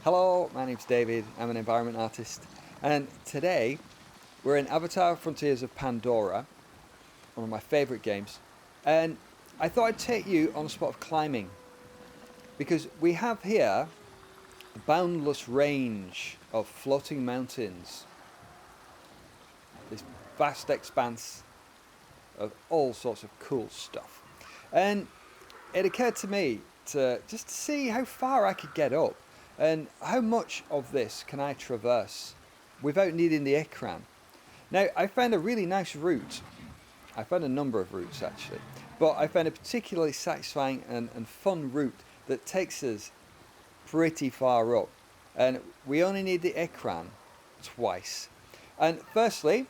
Hello, my name's David, I'm an environment artist, and today we're in Avatar Frontiers of Pandora, one of my favourite games, and I thought I'd take you on a spot of climbing, because we have here a boundless range of floating mountains, this vast expanse of all sorts of cool stuff, and it occurred to me to just see how far I could get up and how much of this can I traverse without needing the Ikran. Now, I found a really nice route. I found a number of routes actually, but I found a particularly satisfying and fun route that takes us pretty far up, and we only need the Ikran twice. And firstly,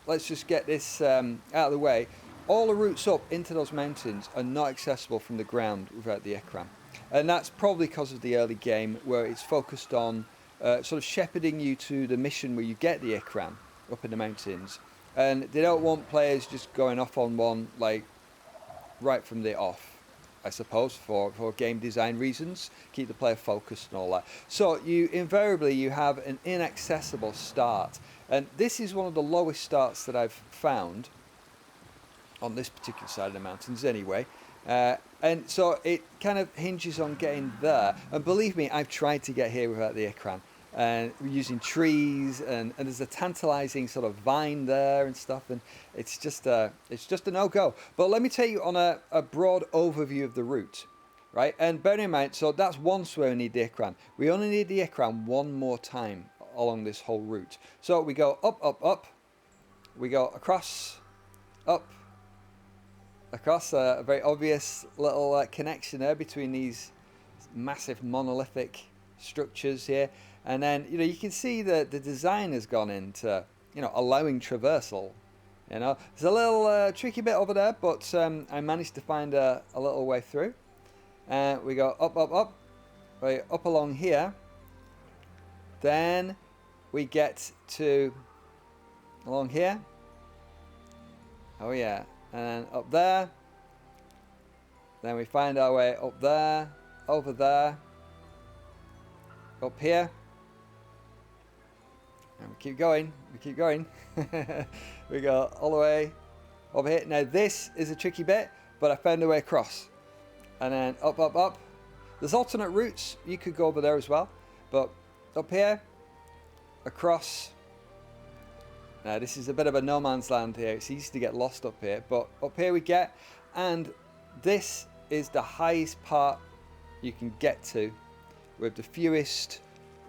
let's just get this out of the way. All the routes up into those mountains are not accessible from the ground without the Ikran. And that's probably because of the early game where it's focused on sort of shepherding you to the mission where you get the Ikran up in the mountains. And they don't want players just going off on one like right from the off, I suppose, for game design reasons, keep the player focused and all that. So you have an inaccessible start. And this is one of the lowest starts that I've found on this particular side of the mountains anyway. And so it kind of hinges on getting there. And believe me, I've tried to get here without the Ikran. And using trees, and there's a tantalizing sort of vine there and stuff, and it's just a no-go. But let me take you on a broad overview of the route, right? And bear in mind, so that's once where we need the Ikran. We only need the Ikran one more time along this whole route. So we go up, up, up. We go across, up, across a very obvious little connection there between these massive monolithic structures here, and then you can see that the design has gone into allowing traversal. There's a little tricky bit over there, but I managed to find a little way through. We go up, up, up, right up along here. Then we get to along here. Oh yeah. And up there. Then we find our way up there, over there, up here. And we keep going, we go all the way over here. Now this is a tricky bit, but I found a way across. And then up, up, up. There's alternate routes, you could go over there as well. But up here, across. Now this is a bit of a no man's land here. It's easy to get lost up here, but up here we get, and this is the highest part you can get to with the fewest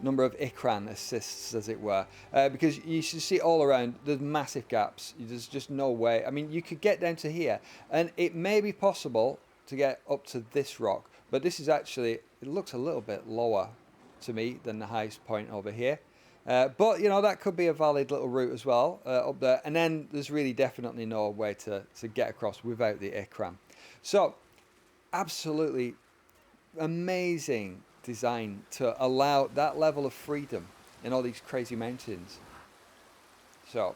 number of Ikran assists, as it were, because you should see all around there's massive gaps. There's just no way. I mean, you could get down to here, and it may be possible to get up to this rock, but this is actually, it looks a little bit lower to me than the highest point over here. But that could be a valid little route as well up there. And then there's really definitely no way to get across without the Ikran. So absolutely amazing design to allow that level of freedom in all these crazy mountains. So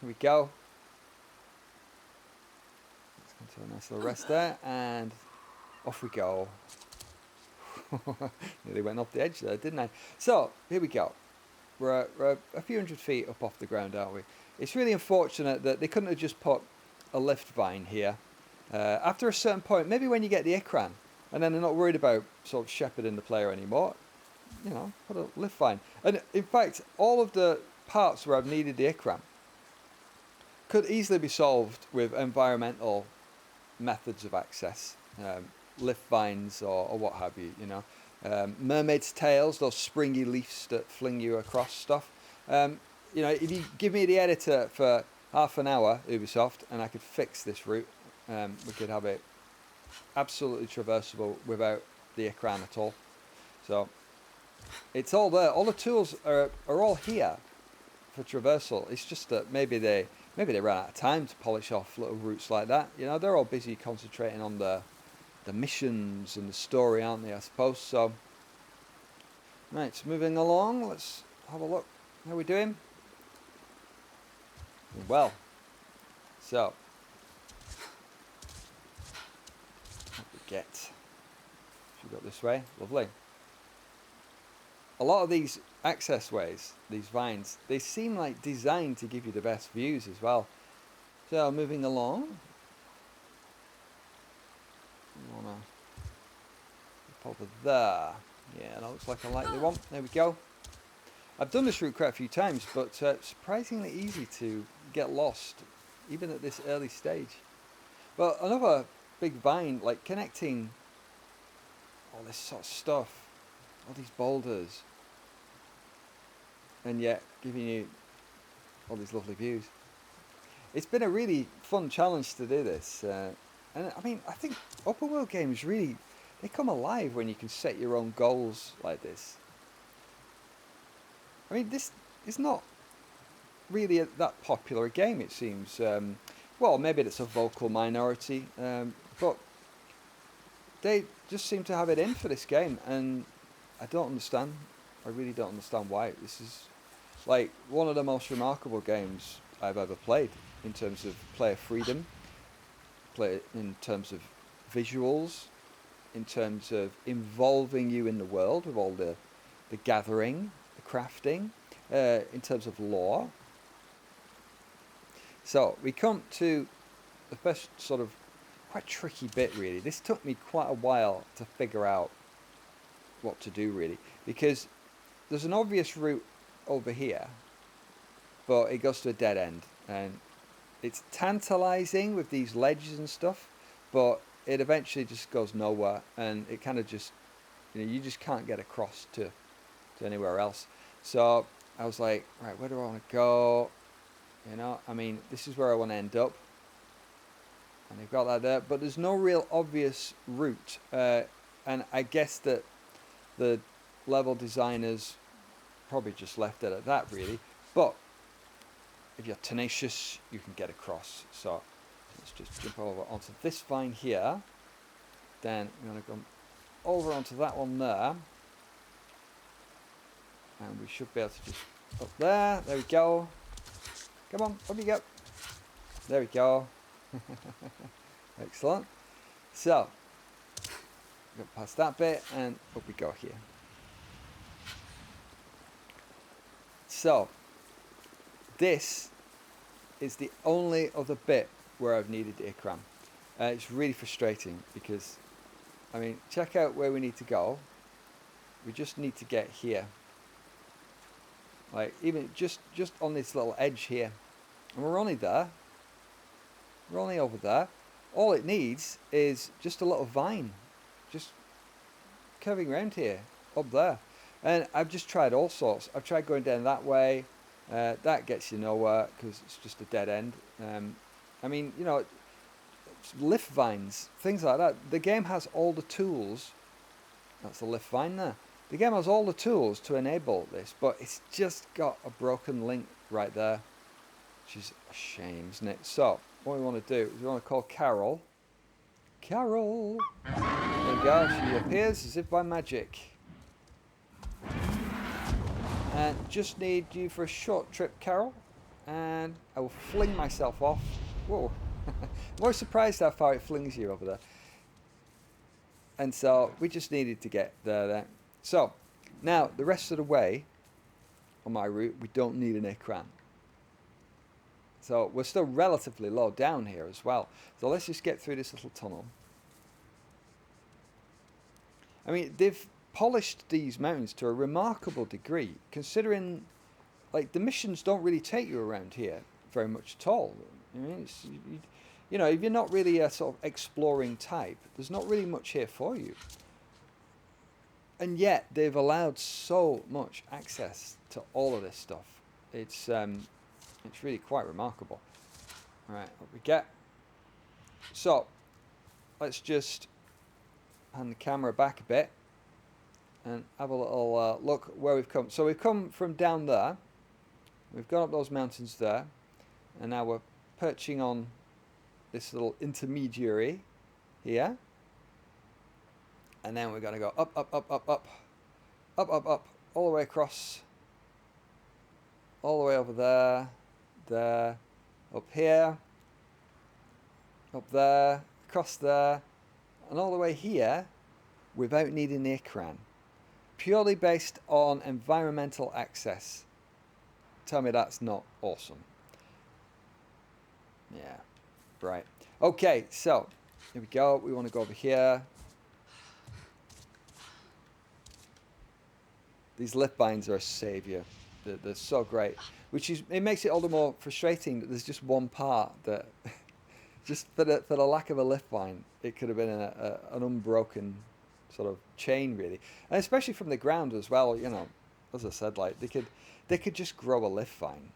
here we go. Let's come to a nice little rest there, and off we go. Nearly went off the edge there, didn't I? So here we go. We're a few hundred feet up off the ground, aren't we? It's really unfortunate that they couldn't have just put a lift vine here. After a certain point, maybe when you get the Ikran, and then they're not worried about sort of shepherding the player anymore, put a lift vine. And in fact, all of the parts where I've needed the Ikran could easily be solved with environmental methods of access. Lift vines or what have you, mermaid's tails, those springy leaves that fling you across stuff. If you give me the editor for half an hour, Ubisoft, and I could fix this route, we could have it absolutely traversable without the Ikran at all. So it's all there. All the tools are all here for traversal. It's just that maybe they ran out of time to polish off little routes like that. They're all busy concentrating on the missions and the story, aren't they, I suppose. So right, moving along, let's have a look. How are we doing? Well, so what we get. Should we go this way? Lovely. a lot of these access ways, these vines, they seem like designed to give you the best views as well. So moving along, you wanna over there. Yeah, that looks like a likely one. There we go. I've done this route quite a few times, but surprisingly easy to get lost, even at this early stage. But another big vine, like connecting all this sort of stuff, all these boulders, and yet giving you all these lovely views. It's been a really fun challenge to do this. And I mean, I think open world games really, they come alive when you can set your own goals like this. I mean, this is not really that popular a game, it seems. Well, maybe it's a vocal minority, but they just seem to have it in for this game, and I don't understand. I really don't understand why. This is like one of the most remarkable games I've ever played in terms of player freedom, in terms of visuals, in terms of involving you in the world with all the gathering, the crafting, in terms of lore. So we come to the first sort of quite tricky bit, really. This took me quite a while to figure out what to do, really, because there's an obvious route over here, but it goes to a dead end, and it's tantalizing with these ledges and stuff, but it eventually just goes nowhere, and it kind of just, you just can't get across to anywhere else. So I was like, right, where do I want to go? I mean, this is where I want to end up, and they've got that there, but there's no real obvious route, and I guess that the level designers probably just left it at that, really. But if you're tenacious, you can get across. So let's just jump over onto this vine here. Then we're going to go over onto that one there. And we should be able to just up there. There we go. Come on, up you go. There we go. Excellent. So, go past that bit and up we go here. So, this is the only other bit where I've needed Ikran. It's really frustrating because, I mean, check out where we need to go. We just need to get here. Like, even just on this little edge here. And we're only there. We're only over there. All it needs is just a little vine. Just curving around here, up there. And I've just tried all sorts. I've tried going down that way. That gets you nowhere because it's just a dead end. I mean, lift vines, things like that. The game has all the tools. That's the lift vine there. The game has all the tools to enable this, but it's just got a broken link right there, which is a shame, isn't it? So, what we want to do is we want to call Carol. Carol! There you go, she appears as if by magic. And just need you for a short trip, Carol. And I will fling myself off. Whoa. I'm always surprised how far it flings you over there. And so we just needed to get there. So now the rest of the way on my route, we don't need an Ikran. So we're still relatively low down here as well. So let's just get through this little tunnel. I mean, they've polished these mountains to a remarkable degree, considering like the missions don't really take you around here very much at all. I mean, if you're not really a sort of exploring type, there's not really much here for you. And yet they've allowed so much access to all of this stuff. It's really quite remarkable. All right, what we get. So let's just hand the camera back a bit and have a little look where we've come. So we've come from down there. We've gone up those mountains there, and now we're perching on this little intermediary here. And then we're going to go up, up, up, up, up, up, up, up, all the way across, all the way over there, there, up here, up there, across there, and all the way here without needing the Ikran. purely based on environmental access. Tell me that's not awesome. Yeah, right. Okay, so here we go. We want to go over here. These lift vines are a savior. They're so great. It makes it all the more frustrating that there's just one part that, just for the lack of a lift vine, it could have been an unbroken sort of chain, really. And especially from the ground as well, you know, as I said, like they could just grow a lift vine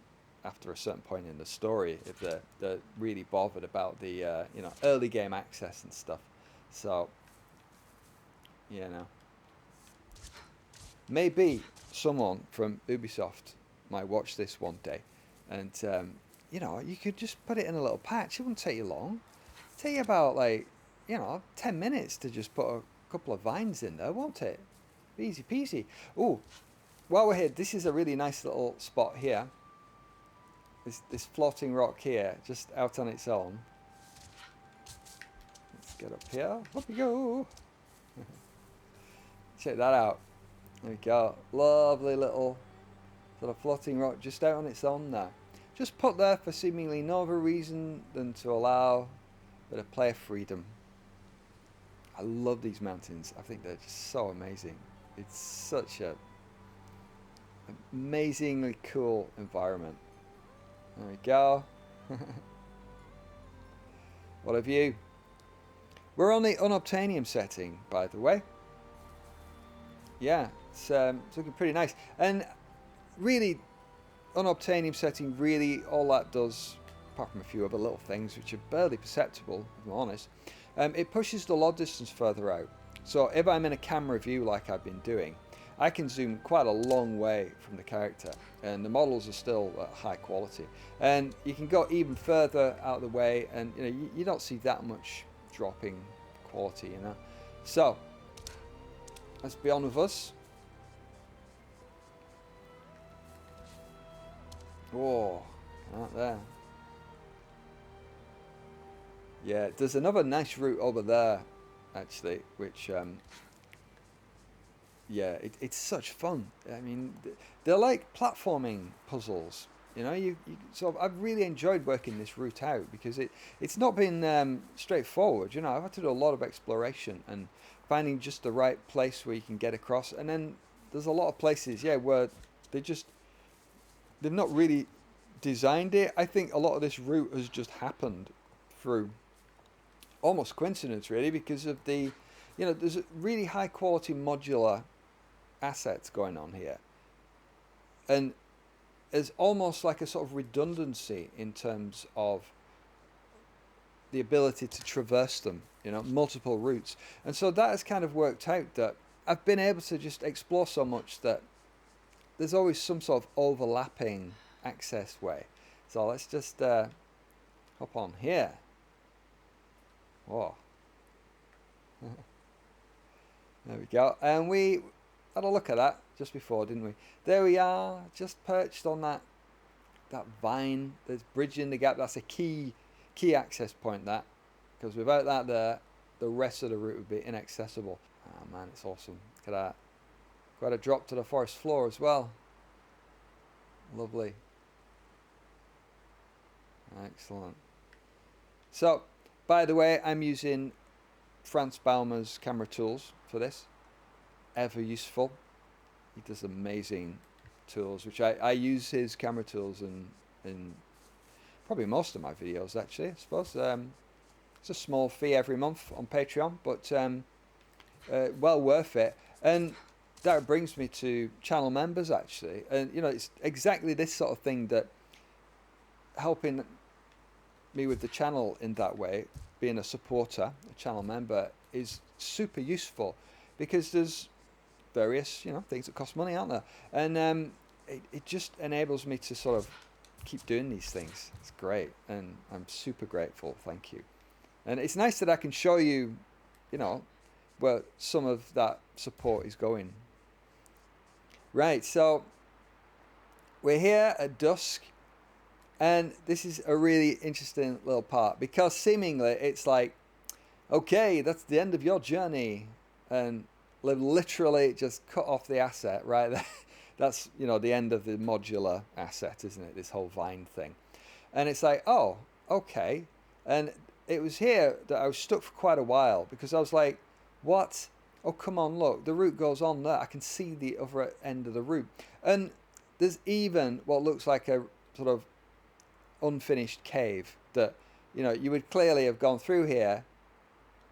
after a certain point in the story if they're really bothered about the you know, early game access and stuff. So, you know, maybe someone from Ubisoft might watch this one day, and you know, you could just put it in a little patch. It wouldn't take you long. It'd take you about, like, you know, 10 minutes to just put a couple of vines in there, won't it? Easy peasy. Oh, while we're here, this is a really nice little spot here. This floating rock here, just out on its own. Let's get up here. Up we go. Check that out. There we go. Lovely little sort of floating rock just out on its own there. Just put there for seemingly no other reason than to allow a bit of player freedom. I love these mountains. I think they're just so amazing. It's such a amazingly cool environment. There we go. What a view. We're on the unobtainium setting, by the way. Yeah, it's looking pretty nice. And really, unobtainium setting, really all that does, apart from a few other little things which are barely perceptible, if I'm honest, it pushes the load distance further out. So if I'm in a camera view like I've been doing, I can zoom quite a long way from the character, and the models are still at high quality. And you can go even further out of the way, and you know, you don't see that much dropping quality, you know. So let's be on with us. Oh, out there. Yeah, there's another nice route over there, actually, which yeah, it's such fun. I mean, they're like platforming puzzles. You know, you sort of, I've really enjoyed working this route out because it's not been straightforward. You know, I've had to do a lot of exploration and finding just the right place where you can get across. And then there's a lot of places, yeah, where they've not really designed it. I think a lot of this route has just happened through almost coincidence, really, because of the, you know, there's a really high quality modular assets going on here, and there's almost like a sort of redundancy in terms of the ability to traverse them, you know, multiple routes. And so that has kind of worked out that I've been able to just explore so much that there's always some sort of overlapping access way. So let's just hop on here. Whoa. There we go. And we had a look at that just before, didn't we? There we are, just perched on that vine that's bridging the gap. That's a key access point, that, because without that there, the rest of the route would be inaccessible. Oh man, it's awesome. Look at that. Quite a drop to the forest floor as well. Lovely. Excellent. So, by the way, I'm using Franz Baumer's camera tools for this. Ever useful. He does amazing tools, which I use his camera tools in probably most of my videos, actually, I suppose. It's a small fee every month on Patreon, but well worth it. And that brings me to channel members, actually. And, you know, it's exactly this sort of thing that helping me with the channel in that way, being a supporter, a channel member, is super useful, because there's various, you know, things that cost money, aren't there? And it just enables me to sort of keep doing these things. It's great, and I'm super grateful. Thank you. And it's nice that I can show you, you know, where some of that support is going. Right, so we're here at dusk, and this is a really interesting little part, because seemingly it's like, okay, that's the end of your journey, and They've literally just cut off the asset right there. That's, you know, the end of the modular asset, isn't it? This whole vine thing. And it's like, oh, okay. And it was here that I was stuck for quite a while because I was like, what? Oh, come on, look, the route goes on there. I can see the other end of the route. And there's even what looks like a sort of unfinished cave that, you know, you would clearly have gone through here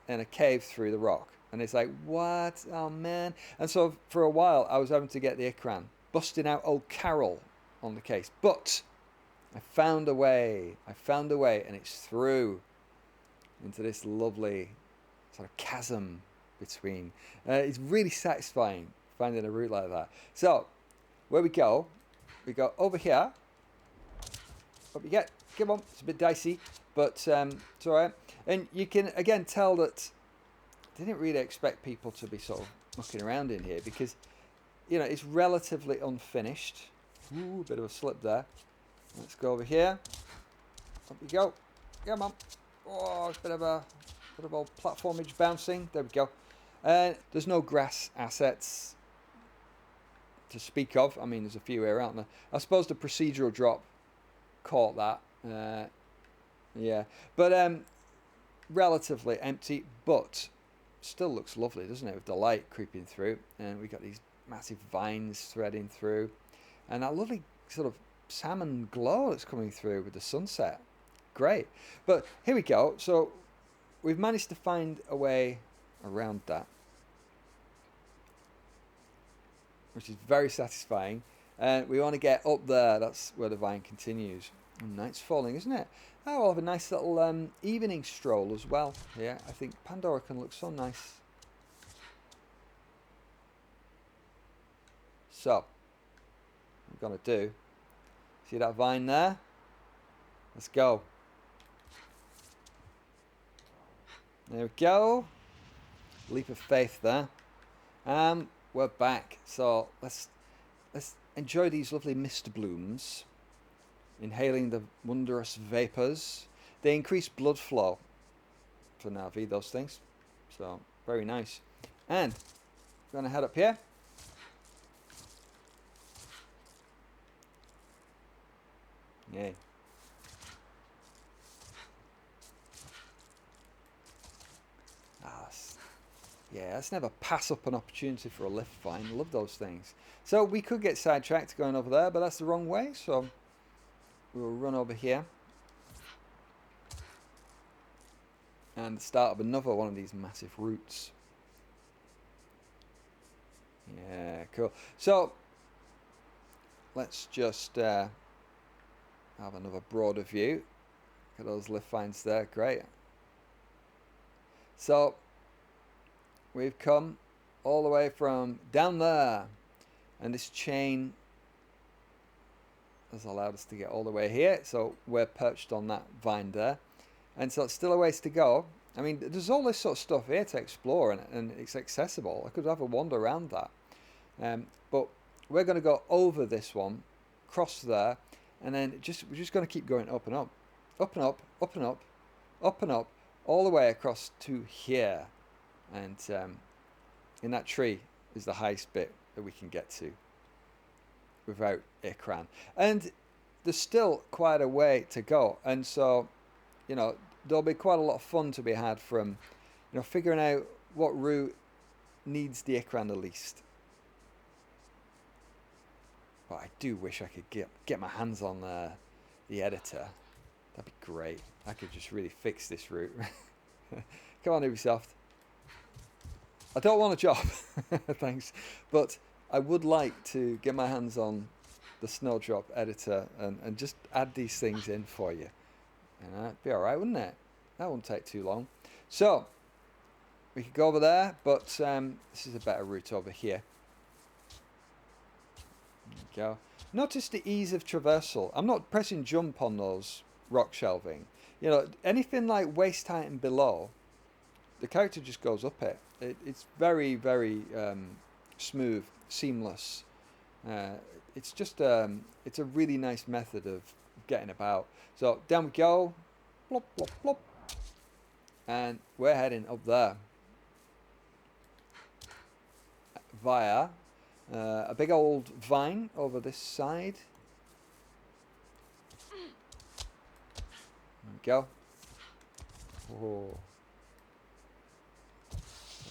in a cave through the rock. And it's like, what? Oh, man. And so for a while, I was having to get the Ikran, busting out old Carol on the case. But I found a way. I found a way, and it's through into this lovely sort of chasm between. It's really satisfying finding a route like that. So where we go over here. What we get? Come on, it's a bit dicey, but it's all right. And you can again tell that they didn't really expect people to be sort of mucking around in here because, you know, it's relatively unfinished. Ooh, a bit of a slip there. Let's go over here. Up we go. Come on. Oh, it's a bit of old platformage bouncing. There we go. There's no grass assets to speak of. I mean, there's a few here, aren't there? I suppose the procedural drop caught that. Yeah, but relatively empty, but still looks lovely, doesn't it? With the light creeping through, and we got these massive vines threading through, and that lovely sort of salmon glow that's coming through with the sunset. Great. But here we go. So we've managed to find a way around that, which is very satisfying. And we want to get up there. That's where the vine continues. And night's falling, isn't it? Oh, we'll have a nice little evening stroll as well. Yeah, I think Pandora can look so nice. So, what we're going to do, see that vine there? Let's go. There we go. Leap of faith there. We're back. So let's enjoy these lovely mist blooms. Inhaling the wondrous vapors. They increase blood flow for Navi, those things. So very nice. And we're going to head up here. Yay. Yeah, let's never pass up an opportunity for a lift vine. Love those things. So we could get sidetracked going over there, but that's the wrong way. So we'll run over here. And start up another one of these massive routes. Yeah, cool. So let's just have another broader view. Look at those lift vines there. Great. So we've come all the way from down there, and this chain has allowed us to get all the way here. So we're perched on that vine there, and so it's still a ways to go. I mean, there's all this sort of stuff here to explore, and it's accessible. I could have a wander around that, but we're going to go over this one, cross there, and then we're just going to keep going up and up, up and up, up and up, up and up, all the way across to here. And in that tree is the highest bit that we can get to without Ikran. And there's still quite a way to go. And so, you know, there'll be quite a lot of fun to be had from, you know, figuring out what route needs the Ikran the least. But I do wish I could get my hands on the editor. That'd be great. I could just really fix this route. Come on, Ubisoft. I don't want a job, thanks, but I would like to get my hands on the Snowdrop editor and just add these things in for you. And that'd be alright, wouldn't it? That won't take too long. So, we could go over there, but this is a better route over here. There we go. Notice the ease of traversal. I'm not pressing jump on those rock shelving. You know, anything like waist height and below, the character just goes up it. It's very, very smooth, seamless. It's just it's a really nice method of getting about. So down we go, plop, plop, plop, and we're heading up there. via a big old vine over this side. There we go. Oh.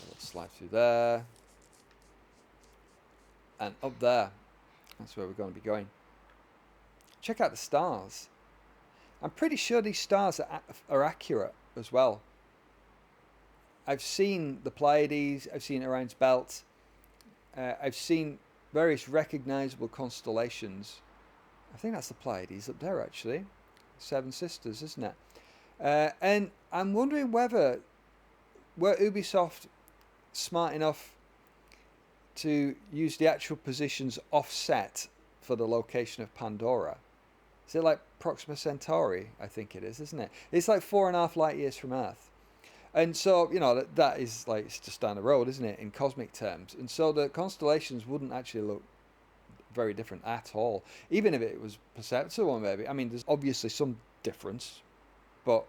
Let's slide through there. And up there. That's where we're going to be going. Check out the stars. I'm pretty sure these stars are accurate as well. I've seen the Pleiades, I've seen Orion's Belt, I've seen various recognizable constellations. I think that's the Pleiades up there actually. Seven Sisters, isn't it? And I'm wondering were Ubisoft smart enough to use the actual positions offset for the location of Pandora. Is it like Proxima Centauri? I think it is, isn't it? It's like 4.5 light years from Earth. And so, you know, that is like, it's just down the road, isn't it, in cosmic terms. And so the constellations wouldn't actually look very different at all, even if it was perceptible maybe. I mean, there's obviously some difference, but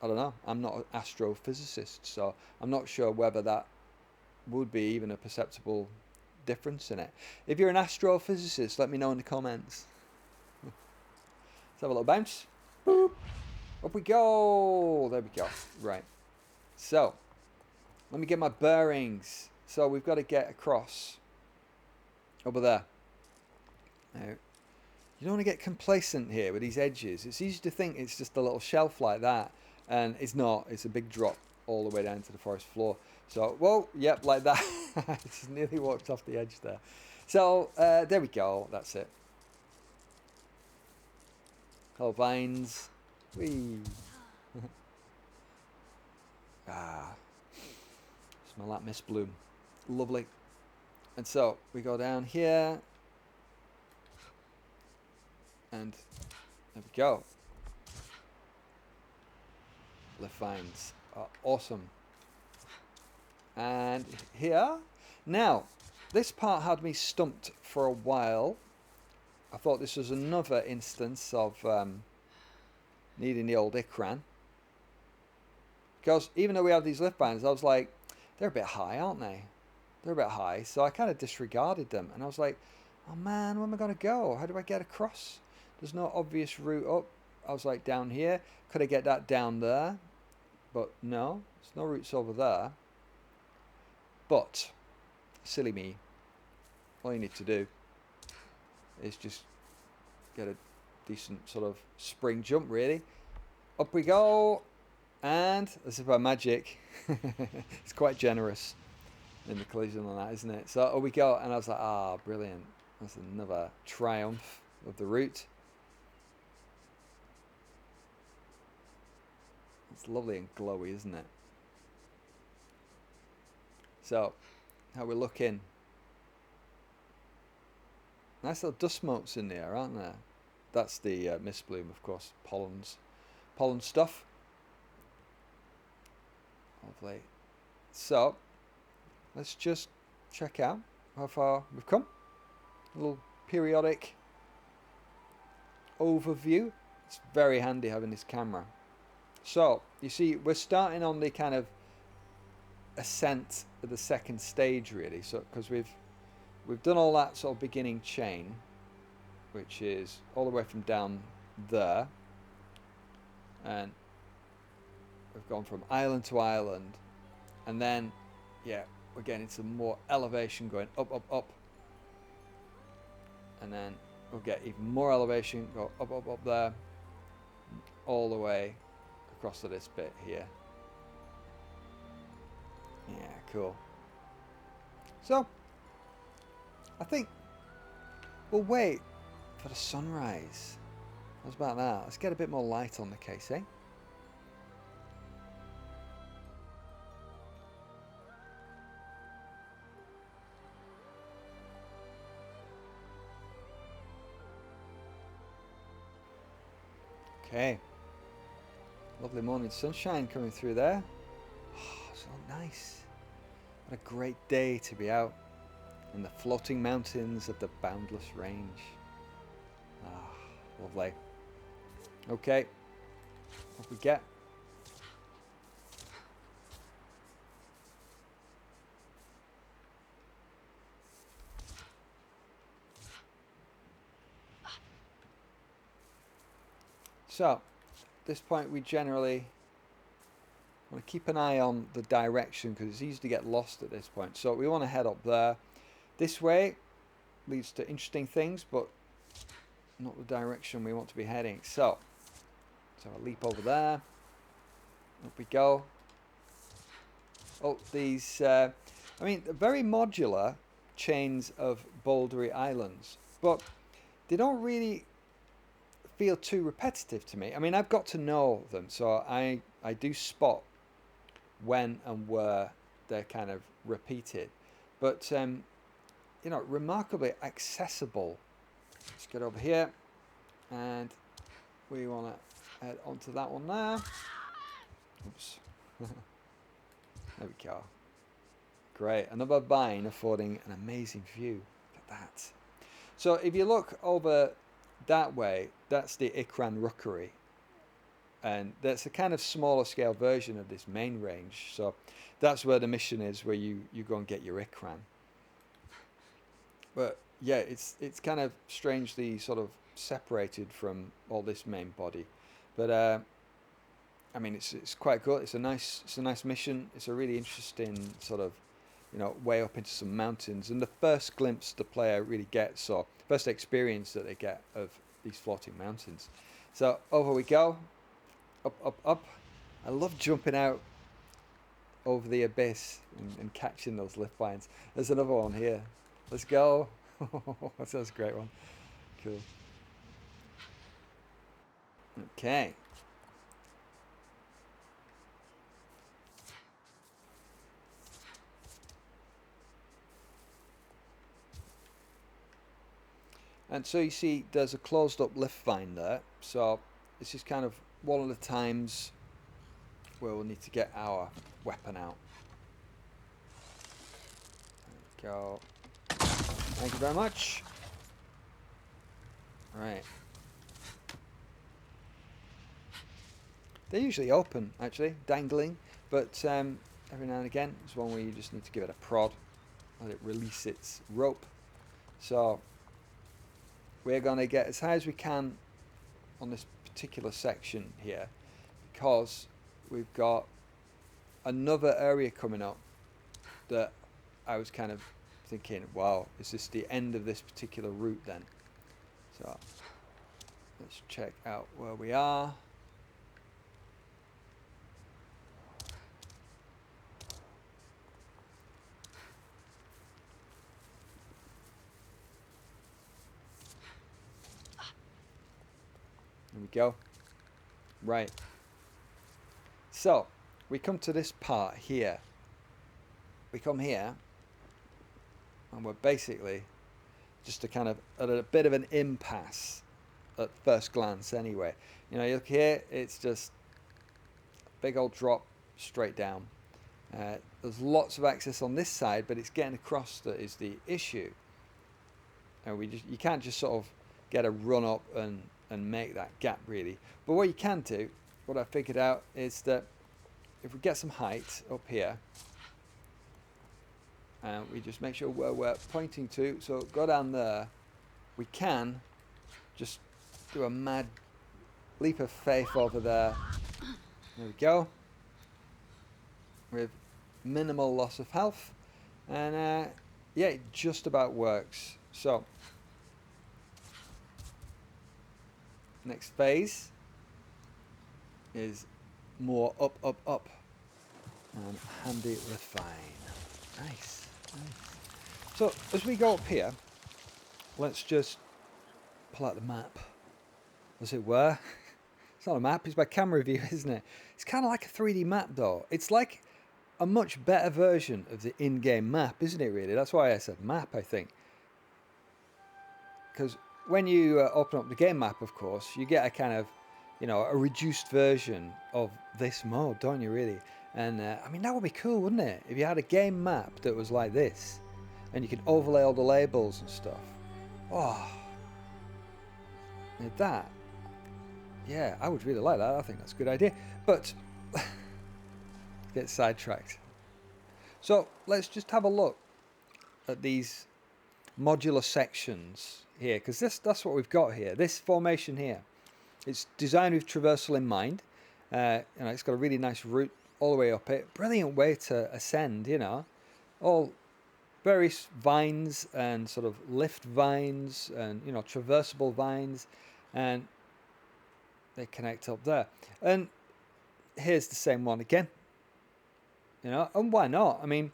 I don't know. I'm not an astrophysicist, so I'm not sure whether that would be even a perceptible difference in it. If you're an astrophysicist, let me know in the comments. Let's have a little bounce. Boop. Up we go. There we go. Right. So, let me get my bearings. So, we've got to get across over there. Now, you don't want to get complacent here with these edges. It's easy to think it's just a little shelf like that. And it's not. It's a big drop all the way down to the forest floor. So, whoa, yep, like that. Just nearly walked off the edge there. So, there we go. That's it. Whole vines. Whee. Smell that mist bloom. Lovely. And so, we go down here. And there we go. The vines are awesome. And here. Now, this part had me stumped for a while. I thought this was another instance of needing the old Ikran. Because even though we have these lift bands, I was like, they're a bit high, aren't they? They're a bit high. So I kind of disregarded them. And I was like, oh man, where am I going to go? How do I get across? There's no obvious route up. I was like, down here. Could I get that down there? But no, there's no routes over there. But, silly me, all you need to do is just get a decent sort of spring jump, really. Up we go, and as if by magic, it's quite generous in the collision on that, isn't it? So up we go, and I was like, ah, brilliant. That's another triumph of the route. It's lovely and glowy, isn't it? So, how we're looking. Nice little dust motes in there, aren't there? That's the mist bloom, of course. Pollen stuff. Lovely. So, let's just check out how far we've come. A little periodic overview. It's very handy having this camera. So, you see, we're starting on the kind of ascent of the second stage, really. So, because we've done all that sort of beginning chain, which is all the way from down there, and we've gone from island to island, and then, yeah, we're getting some more elevation going up, up, up, and then we'll get even more elevation, go up, up, up there, all the way across to this bit here. Yeah, cool. So, I think we'll wait for the sunrise. How's about that? Let's get a bit more light on the case, eh? Okay. Lovely morning sunshine coming through there. Oh, so nice. What a great day to be out in the floating mountains of the Boundless Range. Ah, lovely. Okay, what we get? So at this point we generally want to keep an eye on the direction because it's easy to get lost at this point. So we want to head up there. This way leads to interesting things, but not the direction we want to be heading. So let's have a leap over there. Up we go. Oh, these, I mean, very modular chains of bouldery islands, but they don't really feel too repetitive to me. I mean, I've got to know them, so I do spot when and where they're kind of repeated. But, you know, remarkably accessible. Let's get over here, and we want to head onto that one there. Oops. There we go. Great. Another vine affording an amazing view. Look at that. So if you look over that way, that's the Ikran rookery. And that's a kind of smaller scale version of this main range. So that's where the mission is, where you go and get your Ikran. But yeah, it's kind of strangely sort of separated from all this main body. But I mean, it's quite good. It's a nice mission. It's a really interesting sort of, you know, way up into some mountains, and the first glimpse the player really gets, or first experience that they get of these floating mountains. So over we go, up, up, up. I love jumping out over the abyss and catching those lift vines. There's another one here. Let's go. That's a great one. Cool. Okay. And so you see there's a closed up lift vine there. So this is kind of one of the times where we'll need to get our weapon out. There we go. Thank you very much. Right. They're usually open, actually, dangling. But every now and again, there's one where you just need to give it a prod. Let it release its rope. So we're going to get as high as we can on this particular section here, because we've got another area coming up that I was kind of thinking, wow, is this the end of this particular route then? So let's check out where we are. There we go. Right. So we come to this part here. We come here, and we're basically just a kind of at a bit of an impasse at first glance anyway. You know, you look here, it's just a big old drop straight down. There's lots of access on this side, but it's getting across that is the issue. And you can't just sort of get a run up and make that gap really. But what you can do, what I figured out, is that if we get some height up here, and we just make sure where we're pointing to, so go down there, we can just do a mad leap of faith over there. There we go. With minimal loss of health. And yeah, it just about works. So next phase is more up, up, up, and handy lift vine. Nice, nice. So as we go up here, let's just pull out the map, as it were. It's not a map, it's my camera view, isn't it? It's kind of like a 3D map though. It's like a much better version of the in-game map, isn't it really? That's why I said map, I think. Because when you open up the game map, of course, you get a kind of, you know, a reduced version of this mode, don't you, really? And I mean, that would be cool, wouldn't it? If you had a game map that was like this, and you could overlay all the labels and stuff. Oh, that, yeah, I would really like that. I think that's a good idea. But get sidetracked. So let's just have a look at these modular sections here, because that's what we've got here. This formation here It's designed with traversal in mind. It's got a really nice route all the way up it. Brilliant way to ascend, all various vines and sort of lift vines and, traversable vines, and they connect up there. And here's the same one again, and why not? I mean,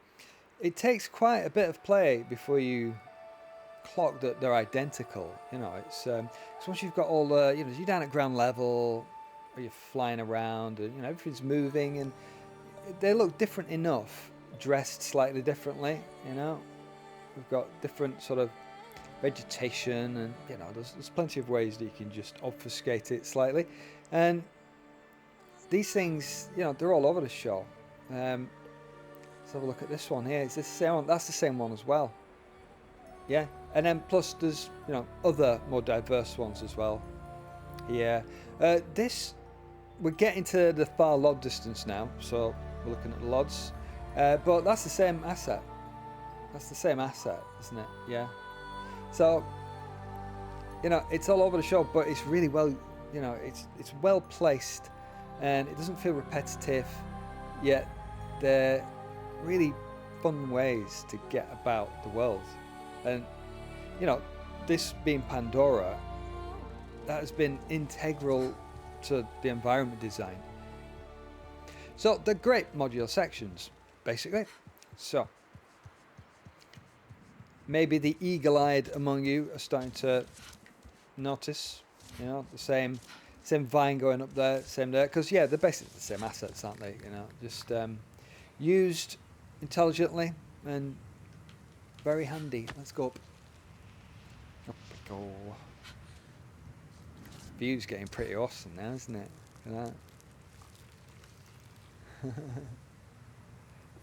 it takes quite a bit of play before you clock that they're identical. It's once you've got all the, you're down at ground level, or you're flying around, and everything's moving, and they look different enough, dressed slightly differently. We've got different sort of vegetation, and there's plenty of ways that you can just obfuscate it slightly, and these things, they're all over the show. Let's have a look at this one here. Is this the same one? That's the same one as well. Yeah, and then plus there's other more diverse ones as well. Yeah, we're getting to the far LOD distance now, so we're looking at the LODs, but that's the same asset. That's the same asset, isn't it? Yeah. So it's all over the show, but it's really well, it's well placed, and it doesn't feel repetitive, yet they're really fun ways to get about the world. And this being Pandora, that has been integral to the environment design. So they're great modular sections, basically. So maybe the eagle-eyed among you are starting to notice, the same vine going up there, same there, because they're basically the same assets, aren't they? Just used intelligently and very handy. Let's go up. Up we go. View's getting pretty awesome now, isn't it? Look at that.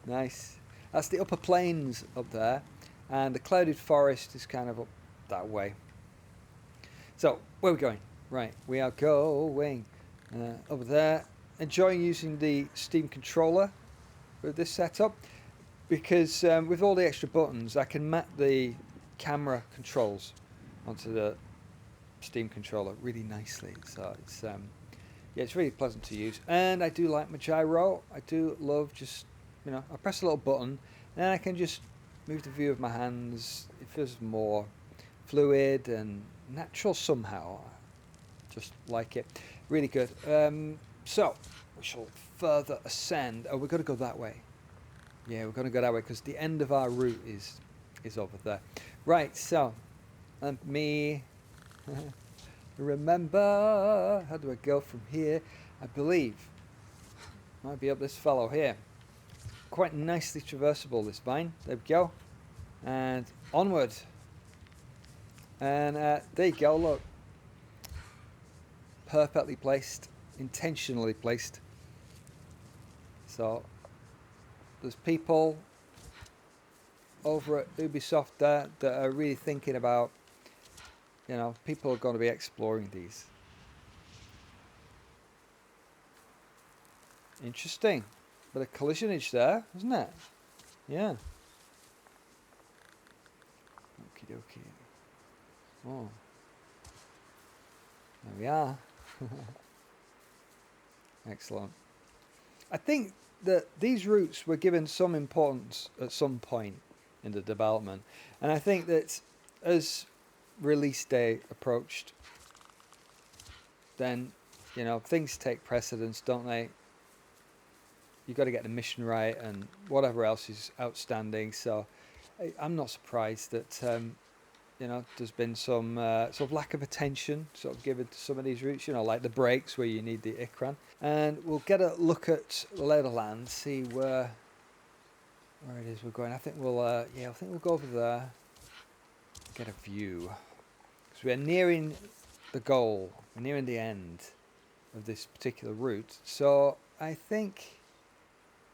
Nice. That's the upper plains up there, and the clouded forest is kind of up that way. So where are we going? Right, we are going over there. Enjoying using the Steam controller with this setup, because with all the extra buttons I can map the camera controls onto the Steam controller really nicely. So it's really pleasant to use, and I do like my gyro. I do love just I press a little button and I can just move the view of my hands. It feels more fluid and natural somehow. Just like it. Really good. So we shall further ascend. Oh, we've got to go that way. Yeah, we're going to go that way because the end of our route is over there. Right, so let me remember. How do I go from here? I believe might be up this fellow here. Quite nicely traversable, this vine. There we go. And onward. And there you go, look. Perfectly placed. Intentionally placed. So there's people over at Ubisoft there that are really thinking about, people are going to be exploring these. Interesting. Bit of collisionage there, isn't it? Yeah. Okie dokie. Oh. There we are. Excellent. I think that these routes were given some importance at some point in the development, and I think that as release day approached, then things take precedence, don't they? You've got to get the mission right and whatever else is outstanding. So I'm not surprised that there's been some sort of lack of attention sort of given to some of these routes, like the breaks where you need the Ikran. And we'll get a look at the lay of the land, see where it is we're going. I think we'll go over there, get a view, because we're nearing the goal, we're nearing the end of this particular route. So I think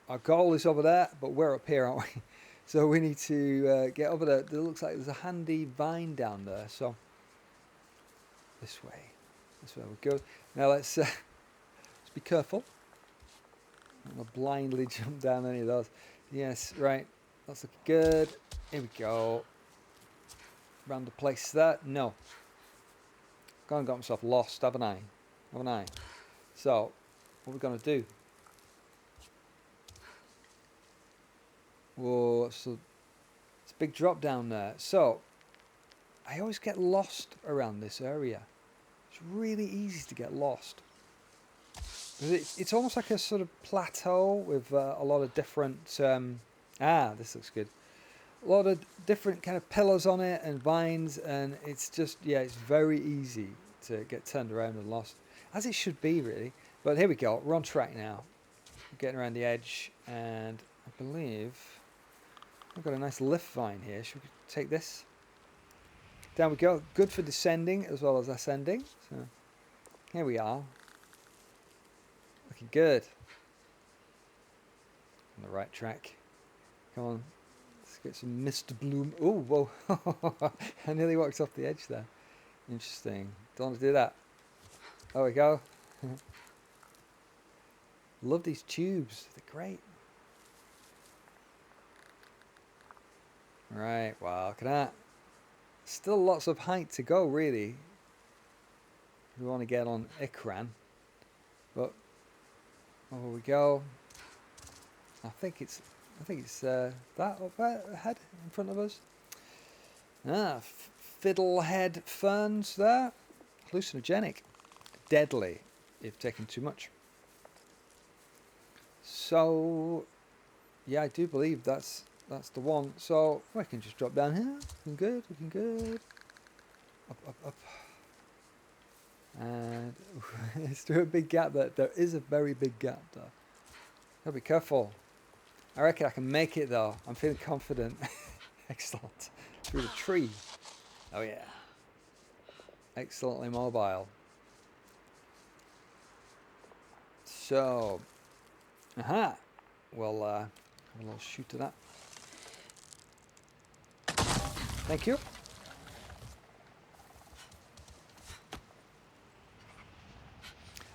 our goal is over there, but we're up here, aren't we? So we need to get over there. It looks like there's a handy vine down there. So this way. That's where we go. Now let's be careful. I'm not blindly jump down any of those. Yes, right. That's looking good. Here we go. Round the place there. No. Gone and got myself lost, haven't I? haven't I? So, what are we going to do? Whoa, so it's a big drop down there. So, I always get lost around this area. It's really easy to get lost. It's almost like a sort of plateau with a lot of different... this looks good. A lot of different kind of pillars on it and vines, and it's just, yeah, it's very easy to get turned around and lost. As it should be, really. But here we go. We're on track now. We're getting around the edge, and I believe I've got a nice lift vine here. Should we take this? Down we go. Good for descending as well as ascending. So here we are. Looking good. On the right track. Come on. Let's get some Mr. Bloom. Oh, whoa. I nearly walked off the edge there. Interesting. Don't want to do that. There we go. Love these tubes. They're great. Right. Wow. Look at that. Still lots of height to go, really. We want to get on Ikran. But over we go. I think it's that up there ahead in front of us. Fiddlehead ferns there. Hallucinogenic. Deadly if taken too much. So yeah, I do believe that's the one. So we can just drop down here. Looking good. Up. And it's through a big gap there. There is a very big gap there. Gotta be careful. I reckon I can make it though. I'm feeling confident. Excellent. Through the tree. Oh yeah. Excellently mobile. So, we'll have a little shoot to that. Thank you.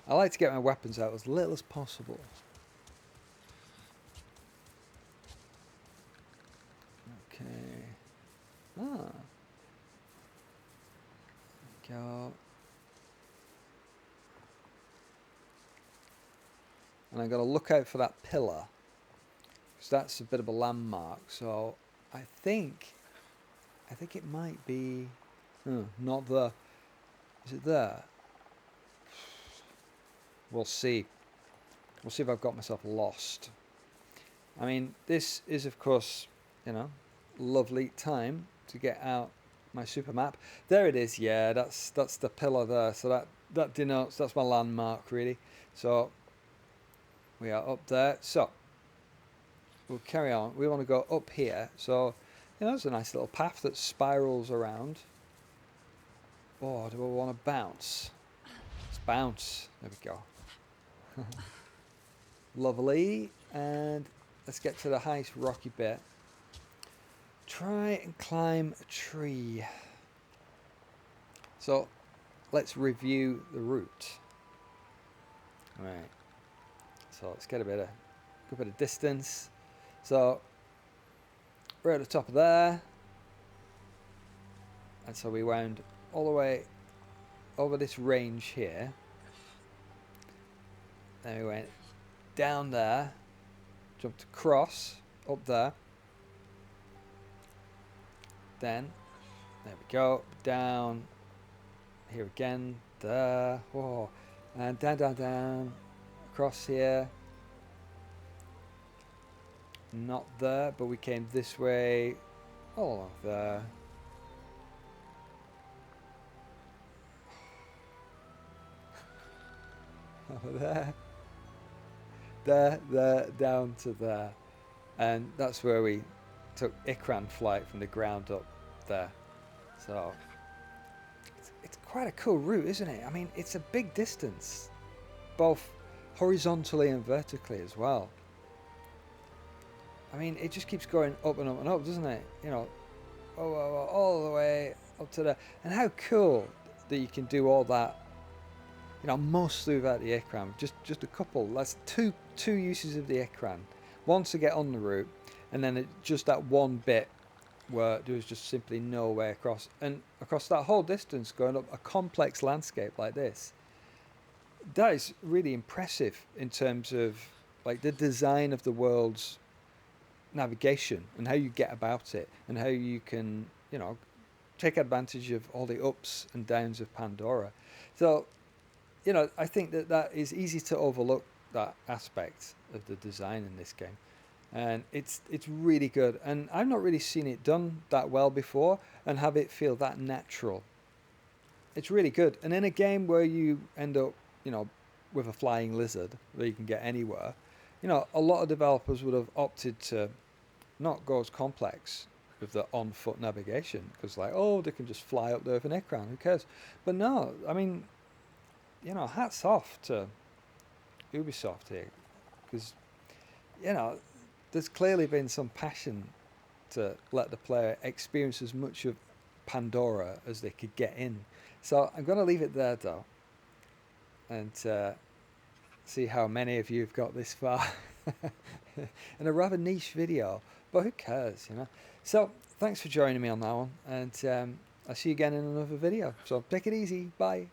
I like to get my weapons out as little as possible. Okay. Go. And I'm going to look out for that pillar, because that's a bit of a landmark. So I think it might be not there. Is it there? We'll see. We'll see if I've got myself lost. I mean, this is of course, lovely time to get out my super map. There it is. Yeah, that's the pillar there. So that denotes, that's my landmark really. So we are up there. So we'll carry on. We want to go up here. So there's a nice little path that spirals around. Oh, do I want to bounce? Let's bounce. There we go. Lovely. And let's get to the highest rocky bit. Try and climb a tree. So let's review the route. Right. So let's get a good bit of distance. So we're at the top of there. And so we wound all the way over this range here. Then we went down there, jumped across, up there. Then, there we go, down here again, there, whoa, and down, across here. Not there, but we came this way, all along there. Over there, down to there. And that's where we took Ikran flight from the ground up there. So it's quite a cool route, isn't it? I mean, it's a big distance, both horizontally and vertically as well. I mean, it just keeps going up and up and up, doesn't it? All the way up to there. And how cool that you can do all that. Mostly without the Ikran. Just a couple. That's two uses of the Ikran. One to get on the route, and then just that one bit where there was just simply no way across. And across that whole distance, going up a complex landscape like this, That is really impressive in terms of like the design of the world's navigation and how you get about it and how you can, take advantage of all the ups and downs of Pandora. So, I think that that is easy to overlook, that aspect of the design in this game. And it's really good. And I've not really seen it done that well before and have it feel that natural. It's really good. And in a game where you end up, you know, with a flying lizard where you can get anywhere, a lot of developers would have opted to not go as complex with the on-foot navigation because, like, oh, they can just fly up there with an Ikran. Who cares? But no, I mean, hats off to Ubisoft here because, you know, there's clearly been some passion to let the player experience as much of Pandora as they could get in. So I'm going to leave it there, though, and see how many of you have got this far in a rather niche video, but who cares? So thanks for joining me on that one, and I'll see you again in another video. So take it easy. Bye.